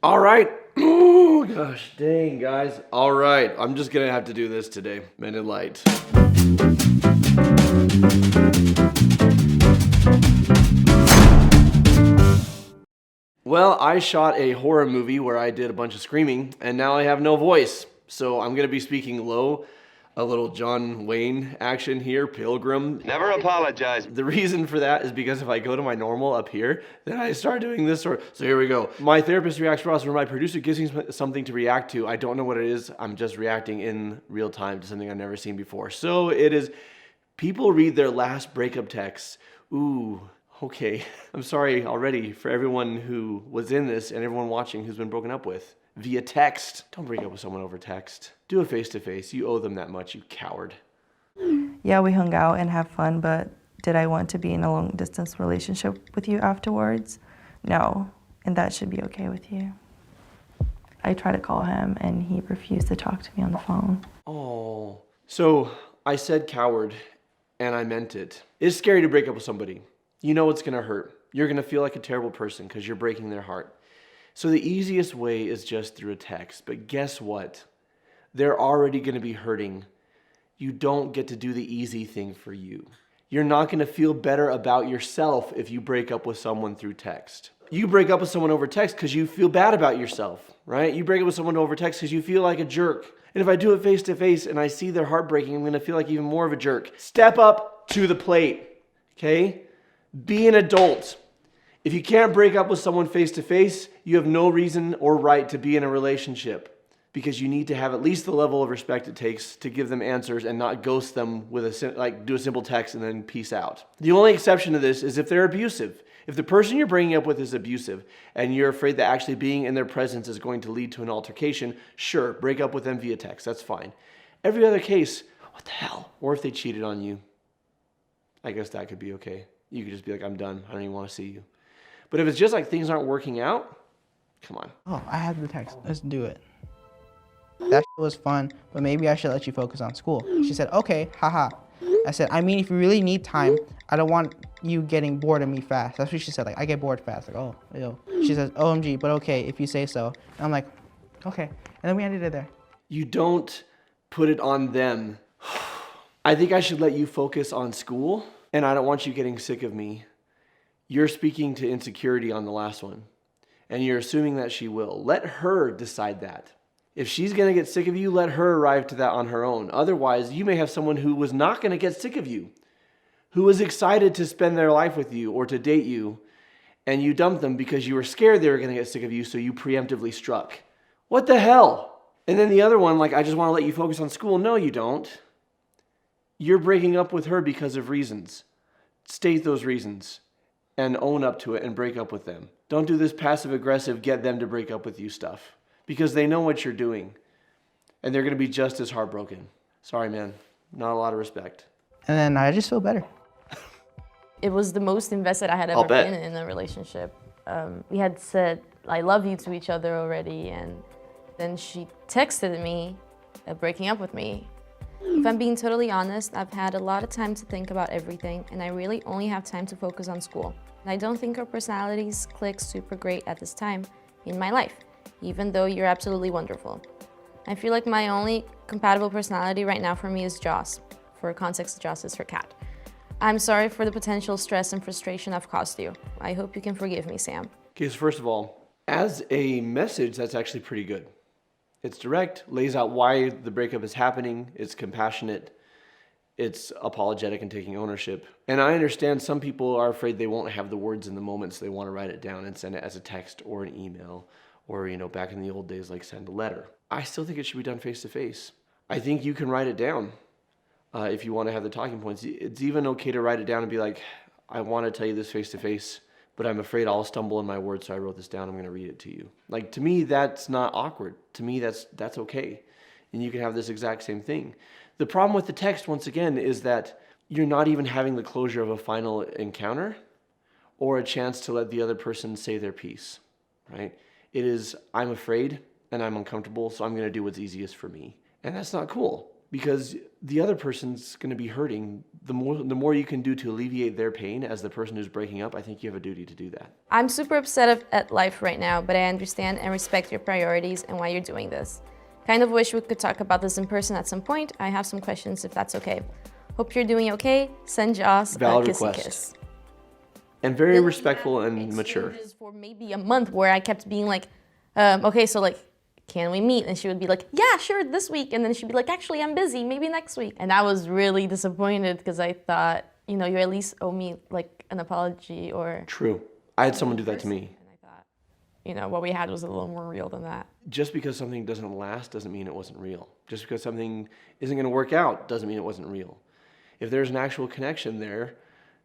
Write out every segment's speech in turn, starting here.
All right. Oh, gosh, dang, guys. All right. I'm just going to have to do this today. Mended light. Well, I shot a horror movie where I did a bunch of screaming, and now I have no voice. So I'm going to be speaking low. A little John Wayne action here, Pilgrim. Never apologize. The reason for that is because if I go to my normal up here, then I start doing this sort. So here we go. My therapist reacts for us, or my producer gives me something to react to. I don't know what it is. I'm just reacting in real time to something I've never seen before. So it is, people read their last breakup texts. Ooh, okay. I'm sorry already for everyone who was in this and everyone watching who's been broken up with via text. Don't break up with someone over text. Do a face-to-face. You owe them that much, you coward. Yeah, we hung out and had fun, but did I want to be in a long-distance relationship with you afterwards? No, and that should be okay with you. I tried to call him, and he refused to talk to me on the phone. Oh. So, I said coward, and I meant it. It's scary to break up with somebody. You know it's gonna hurt. You're gonna feel like a terrible person because you're breaking their heart. So the easiest way is just through a text. But guess what? They're already gonna be hurting. You don't get to do the easy thing for you. You're not gonna feel better about yourself if you break up with someone through text. You break up with someone over text because you feel bad about yourself, right? You break up with someone over text because you feel like a jerk. And if I do it face to face and I see their heart breaking, I'm gonna feel like even more of a jerk. Step up to the plate, okay? Be an adult. If you can't break up with someone face to face, you have no reason or right to be in a relationship, because you need to have at least the level of respect it takes to give them answers and not ghost them with do a simple text and then peace out. The only exception to this is if they're abusive. If the person you're breaking up with is abusive and you're afraid that actually being in their presence is going to lead to an altercation, sure, break up with them via text. That's fine. Every other case, what the hell? Or if they cheated on you, I guess that could be okay. You could just be like, I'm done. I don't even want to see you. But if it's just like things aren't working out, come on. Oh, I have the text. Let's do it. That was fun, but maybe I should let you focus on school. She said, okay, haha. I said, I mean, if you really need time, I don't want you getting bored of me fast. That's what she said. Like, I get bored fast. Like, oh, ew. She says, OMG, but okay, if you say so. And I'm like, okay. And then we ended it there. You don't put it on them. I think I should let you focus on school, and I don't want you getting sick of me. You're speaking to insecurity on the last one, and you're assuming that she will. Let her decide that. If she's going to get sick of you, let her arrive to that on her own. Otherwise, you may have someone who was not going to get sick of you, who was excited to spend their life with you or to date you, and you dumped them because you were scared they were going to get sick of you, so you preemptively struck. What the hell? And then the other one, like, I just want to let you focus on school. No, you don't. You're breaking up with her because of reasons. State those reasons and own up to it and break up with them. Don't do this passive-aggressive, get them to break up with you stuff, because they know what you're doing, and they're going to be just as heartbroken. Sorry, man. Not a lot of respect. And then I just feel better. It was the most invested I had ever been in a relationship. We had said, I love you to each other already, and then she texted me, breaking up with me. If I'm being totally honest, I've had a lot of time to think about everything, and I really only have time to focus on school. I don't think our personalities click super great at this time in my life, even though you're absolutely wonderful. I feel like my only compatible personality right now for me is Joss. For context, Joss is her cat. I'm sorry for the potential stress and frustration I've caused you. I hope you can forgive me, Sam. Okay, so first of all, as a message, that's actually pretty good. It's direct, lays out why the breakup is happening, it's compassionate, it's apologetic and taking ownership. And I understand some people are afraid they won't have the words in the moment, so they want to write it down and send it as a text or an email, or, back in the old days, like send a letter. I still think it should be done face to face. I think you can write it down if you want to have the talking points. It's even okay to write it down and be like, I want to tell you this face to face, but I'm afraid I'll stumble in my words, so I wrote this down. I'm going to read it to you. Like, to me, that's not awkward. To me, that's okay. And you can have this exact same thing. The problem with the text, once again, is that you're not even having the closure of a final encounter or a chance to let the other person say their piece, right? It is, I'm afraid and I'm uncomfortable, so I'm going to do what's easiest for me. And that's not cool, because the other person's going to be hurting the more you can do to alleviate their pain as the person who's breaking up, I think you have a duty to do that. I'm super upset at life right now, but I understand and respect your priorities and why you're doing this. Kind of wish we could talk about this in person at some point. I have some questions if that's okay. Hope you're doing okay. Send Joss a Valid kissy request. kiss. And very respectful and mature. For maybe a month where I kept being like, okay, so like, can we meet? And she would be like, yeah, sure, this week. And then she'd be like, actually, I'm busy, maybe next week. And I was really disappointed because I thought, you know, you at least owe me like an apology or... True. I had someone do that to me. And I thought, you know, what we had was a little more real than that. Just because something doesn't last doesn't mean it wasn't real. Just because something isn't going to work out doesn't mean it wasn't real. If there's an actual connection there,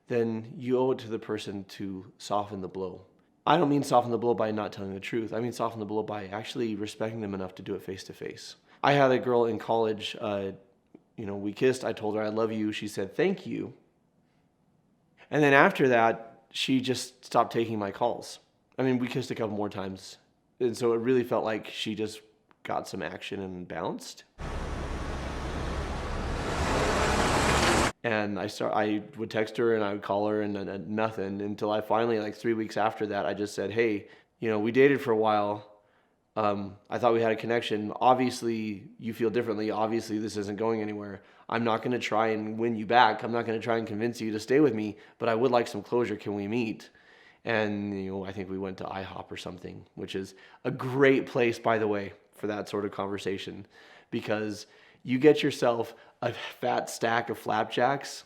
then you owe it to the person to soften the blow. I don't mean soften the blow by not telling the truth. I mean soften the blow by actually respecting them enough to do it face to face. I had a girl in college, we kissed, I told her I love you, she said thank you. And then after that, she just stopped taking my calls. I mean, we kissed a couple more times. And so it really felt like she just got some action and bounced. And I would text her and I would call her and nothing until I finally, like 3 weeks after that, I just said, hey, we dated for a while. I thought we had a connection. Obviously, you feel differently. Obviously, this isn't going anywhere. I'm not going to try and win you back. I'm not going to try and convince you to stay with me, but I would like some closure. Can we meet? And, I think we went to IHOP or something, which is a great place, by the way, for that sort of conversation, because you get yourself a fat stack of flapjacks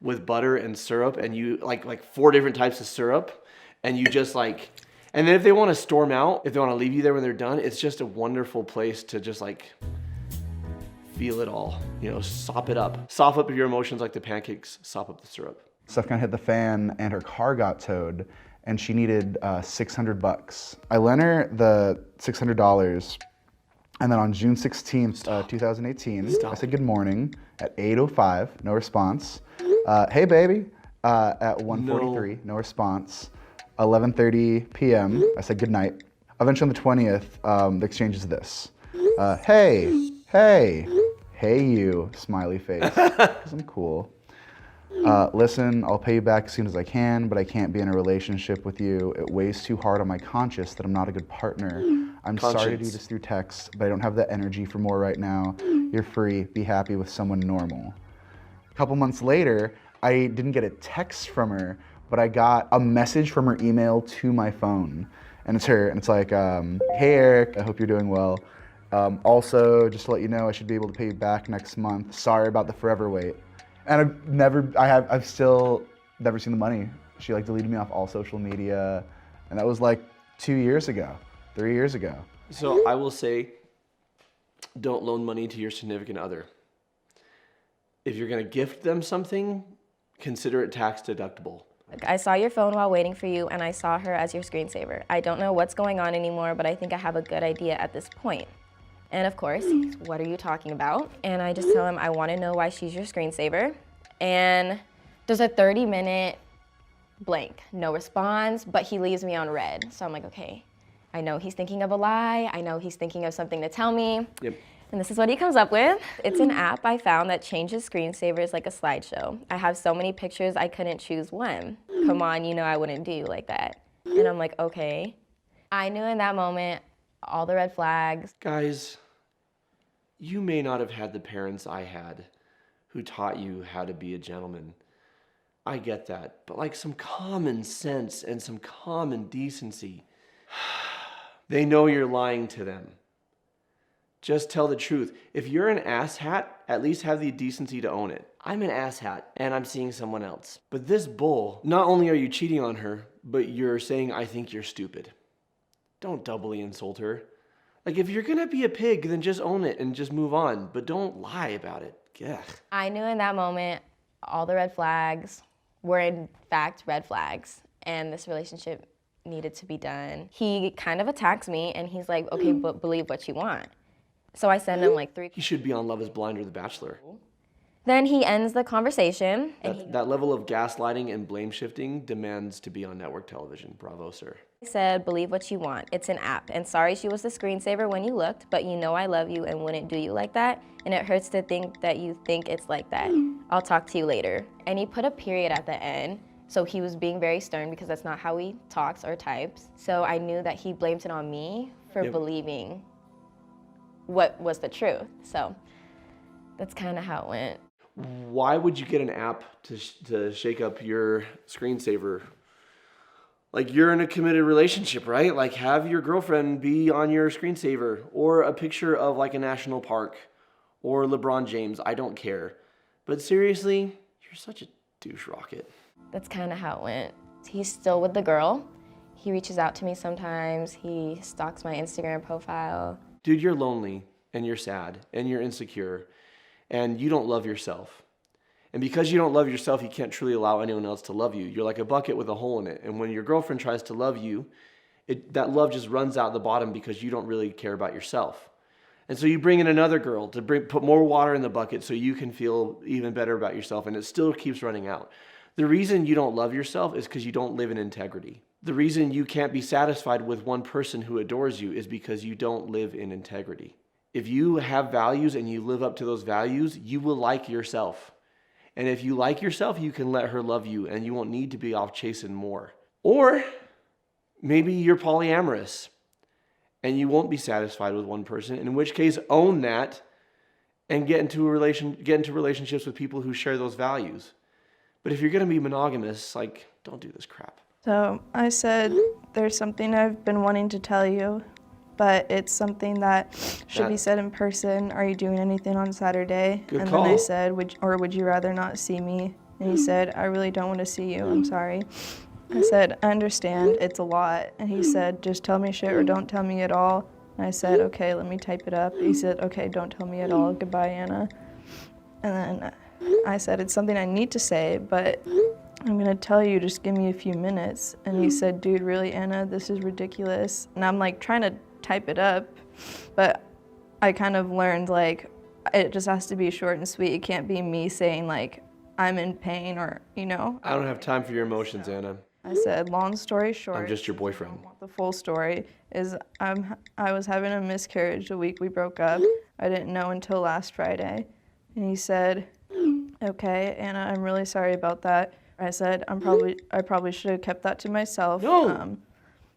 with butter and syrup, and you like 4 different types of syrup, and you just like, and then if they want to storm out, if they want to leave you there when they're done, it's just a wonderful place to just like feel it all, sop it up. Sop up your emotions like the pancakes, sop up the syrup. Stuff kind of hit the fan and her car got towed and she needed $600. I lent her the $600. And then on June 16th, 2018, I said good morning at 8:05, no response. Hey baby, at 1:43, no response. 11:30 p.m., I said good night. Eventually on the 20th, the exchange is this. Hey you, smiley face, because I'm cool. Listen, I'll pay you back as soon as I can, but I can't be in a relationship with you. It weighs too hard on my conscience that I'm not a good partner. I'm sorry to do this through text, but I don't have the energy for more right now. You're free. Be happy with someone normal. A couple months later, I didn't get a text from her, but I got a message from her email to my phone. And it's her, and it's like, hey Eric, I hope you're doing well. Also, just to let you know, I should be able to pay you back next month. Sorry about the forever wait. And I've still never seen the money. She deleted me off all social media, and that was like 2 years ago, 3 years ago. So I will say, don't loan money to your significant other. If you're gonna gift them something, consider it tax deductible. I saw your phone while waiting for you, and I saw her as your screensaver. I don't know what's going on anymore, but I think I have a good idea at this point. And of course, what are you talking about? And I just tell him I want to know why she's your screensaver. And there's a 30-minute blank, no response, but he leaves me on red. So I'm like, okay, I know he's thinking of a lie. I know he's thinking of something to tell me. Yep. And this is what he comes up with. It's an app I found that changes screensavers like a slideshow. I have so many pictures, I couldn't choose one. Come on, I wouldn't do like that. And I'm like, okay. I knew in that moment, all the red flags. Guys, you may not have had the parents I had who taught you how to be a gentleman. I get that, but some common sense and some common decency. They know you're lying to them. Just tell the truth. If you're an asshat, at least have the decency to own it. I'm an asshat and I'm seeing someone else. But this bull, not only are you cheating on her, but you're saying, I think you're stupid. Don't doubly insult her. If you're gonna be a pig, then just own it and just move on, but don't lie about it. Ugh. I knew in that moment, all the red flags were in fact red flags, and this relationship needed to be done. He kind of attacks me, and he's like, okay, but believe what you want. So I send him 3. He should be on Love is Blind or The Bachelor. Then he ends the conversation and That level of gaslighting and blame shifting demands to be on network television. Bravo, sir. he said, believe what you want. It's an app. And sorry she was the screensaver when you looked, but you know I love you and wouldn't do you like that. And it hurts to think that you think it's like that. I'll talk to you later. And he put a period at the end. So he was being very stern because that's not how he talks or types. So I knew that he blamed it on me for believing what was the truth. So that's kind of how it went. Why would you get an app to shake up your screensaver? Like, you're in a committed relationship, right? Like, have your girlfriend be on your screensaver, or a picture of like a national park or LeBron James. I don't care. But seriously, you're such a douche rocket. That's kind of how it went. He's still with the girl. He reaches out to me sometimes. He stalks my Instagram profile. Dude, you're lonely and you're sad and you're insecure and you don't love yourself. And because you don't love yourself, you can't truly allow anyone else to love you. You're like a bucket with a hole in it. And when your girlfriend tries to love you, that love just runs out the bottom because you don't really care about yourself. And so you bring in another girl to put more water in the bucket so you can feel even better about yourself, and it still keeps running out. The reason you don't love yourself is because you don't live in integrity. The reason you can't be satisfied with one person who adores you is because you don't live in integrity. If you have values and you live up to those values, you will like yourself. And if you like yourself, you can let her love you and you won't need to be off chasing more. Or maybe you're polyamorous and you won't be satisfied with one person, in which case own that and get into relationships with people who share those values. But if you're going to be monogamous, like, don't do this crap. So I said, there's something I've been wanting to tell you, but it's something that should be said in person. Are you doing anything on Saturday? Good and call. then I said, would you rather not see me? And he said, I really don't want to see you. I'm sorry. I said, I understand. It's a lot. And he said, just tell me shit or don't tell me at all. And I said, okay, let me type it up. He said, okay, don't tell me at all. Goodbye, Anna. And then I said, it's something I need to say, but I'm going to tell you, just give me a few minutes. And he said, dude, really, Anna, this is ridiculous. And I'm like trying to type it up, but I kind of learned like it just has to be short and sweet. It can't be me saying like I'm in pain or, you know. I don't have time for your emotions, Anna. I said, long story short. I'm just your boyfriend. The full story is I was having a miscarriage the week we broke up. I didn't know until last Friday. And he said, okay, Anna, I'm really sorry about that. I said, I probably should have kept that to myself. No.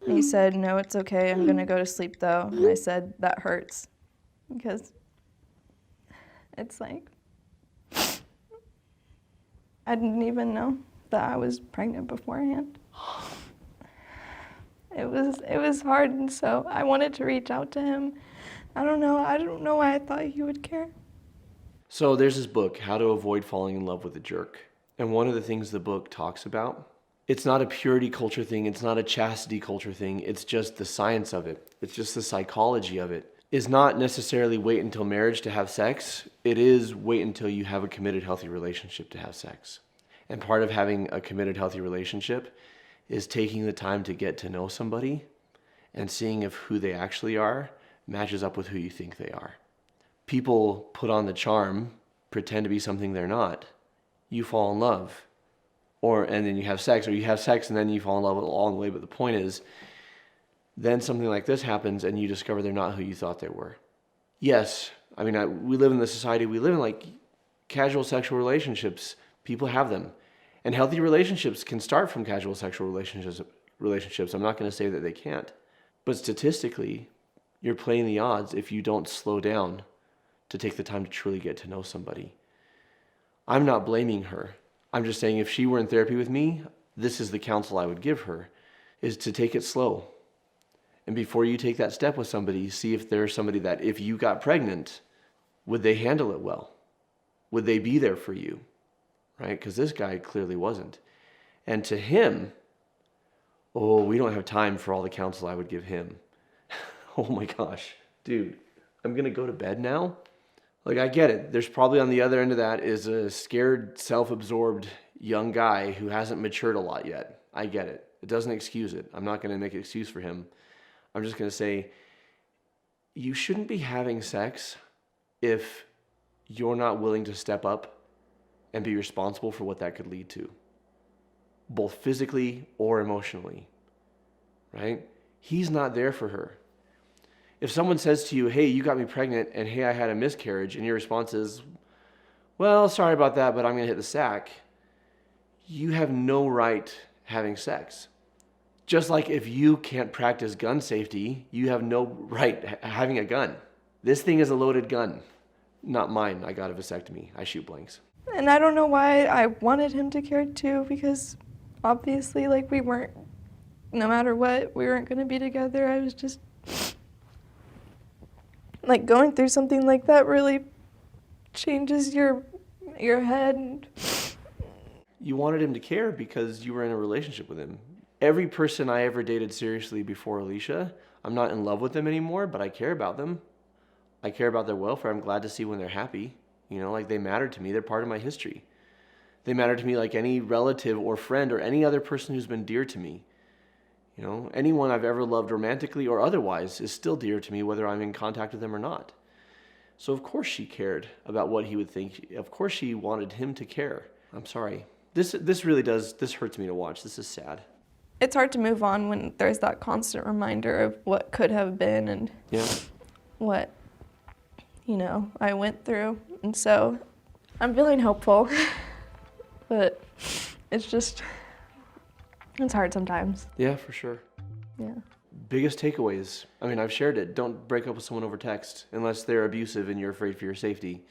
He said, no, it's okay. I'm going to go to sleep, though. And I said, that hurts. Because it's like, I didn't even know that I was pregnant beforehand. It was hard, and so I wanted to reach out to him. I don't know why I thought he would care. So there's this book, How to Avoid Falling in Love with a Jerk. And one of the things the book talks about, it's not a purity culture thing, it's not a chastity culture thing, it's just the science of it. It's just the psychology of it. Is not necessarily wait until marriage to have sex. It is wait until you have a committed, healthy relationship to have sex. And part of having a committed, healthy relationship is taking the time to get to know somebody and seeing if who they actually are matches up with who you think they are. People put on the charm, pretend to be something they're not. You fall in love. And then you have sex, or you have sex and then you fall in love along the way. But the point is, then something like this happens and you discover they're not who you thought they were. Yes, I mean, we live in the society we live in, like casual sexual relationships. People have them. And healthy relationships can start from casual sexual relationships. I'm not going to say that they can't. But statistically, you're playing the odds if you don't slow down to take the time to truly get to know somebody. I'm not blaming her. I'm just saying if she were in therapy with me, this is the counsel I would give her, is to take it slow. And before you take that step with somebody, see if there's somebody that if you got pregnant, would they handle it well? Would they be there for you? Right? Because this guy clearly wasn't. And to him, we don't have time for all the counsel I would give him. Oh my gosh, dude, I'm going to go to bed now? Like, I get it. There's probably on the other end of that is a scared, self-absorbed young guy who hasn't matured a lot yet. I get it. It doesn't excuse it. I'm not going to make an excuse for him. I'm just going to say, you shouldn't be having sex if you're not willing to step up and be responsible for what that could lead to, both physically or emotionally, right? He's not there for her. If someone says to you, hey, you got me pregnant, and hey, I had a miscarriage, and your response is, well, sorry about that, but I'm going to hit the sack, you have no right having sex. Just like if you can't practice gun safety, you have no right having a gun. This thing is a loaded gun. Not mine. I got a vasectomy. I shoot blanks. And I don't know why I wanted him to care too, because obviously, like, we weren't, no matter what, we weren't going to be together. I was just, like, going through something like that really changes your head. You wanted him to care because you were in a relationship with him. Every person I ever dated seriously before Alicia, I'm not in love with them anymore, but I care about them. I care about their welfare. I'm glad to see when they're happy. You know, like, they matter to me. They're part of my history. They matter to me like any relative or friend or any other person who's been dear to me. You know, anyone I've ever loved romantically or otherwise is still dear to me, whether I'm in contact with them or not. So of course she cared about what he would think. Of course she wanted him to care. I'm sorry. This hurts me to watch. This is sad. It's hard to move on when there's that constant reminder of what could have been and what, you know, I went through. And so I'm feeling hopeful, but it's hard sometimes. Yeah, for sure. Yeah. Biggest takeaways. I mean, I've shared it. Don't break up with someone over text unless they're abusive and you're afraid for your safety.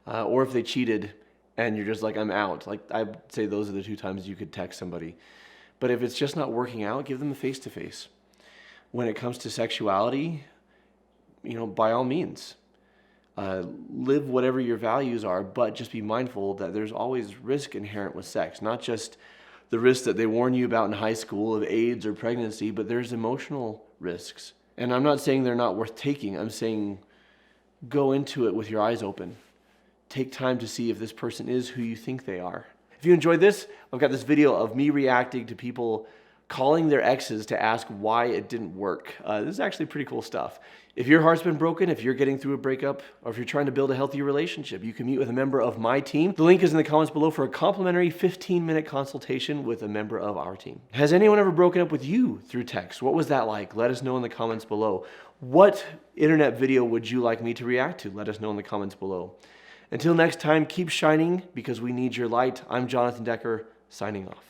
Or if they cheated and you're just like, I'm out. Like, I'd say those are the 2 times you could text somebody. But if it's just not working out, give them a face-to-face. When it comes to sexuality, you know, by all means, live whatever your values are, but just be mindful that there's always risk inherent with sex. Not just the risks that they warn you about in high school of AIDS or pregnancy, but there's emotional risks. And I'm not saying they're not worth taking. I'm saying go into it with your eyes open. Take time to see if this person is who you think they are. If you enjoyed this, I've got this video of me reacting to people calling their exes to ask why it didn't work. This is actually pretty cool stuff. If your heart's been broken, if you're getting through a breakup, or if you're trying to build a healthy relationship, you can meet with a member of my team. The link is in the comments below for a complimentary 15-minute consultation with a member of our team. Has anyone ever broken up with you through text? What was that like? Let us know in the comments below. What internet video would you like me to react to? Let us know in the comments below. Until next time, keep shining because we need your light. I'm Jonathan Decker, signing off.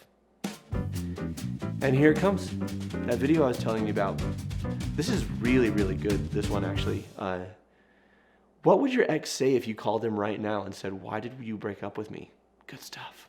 And here it comes, that video I was telling you about. This is really, really good, this one actually. What would your ex say if you called him right now and said, why did you break up with me? Good stuff.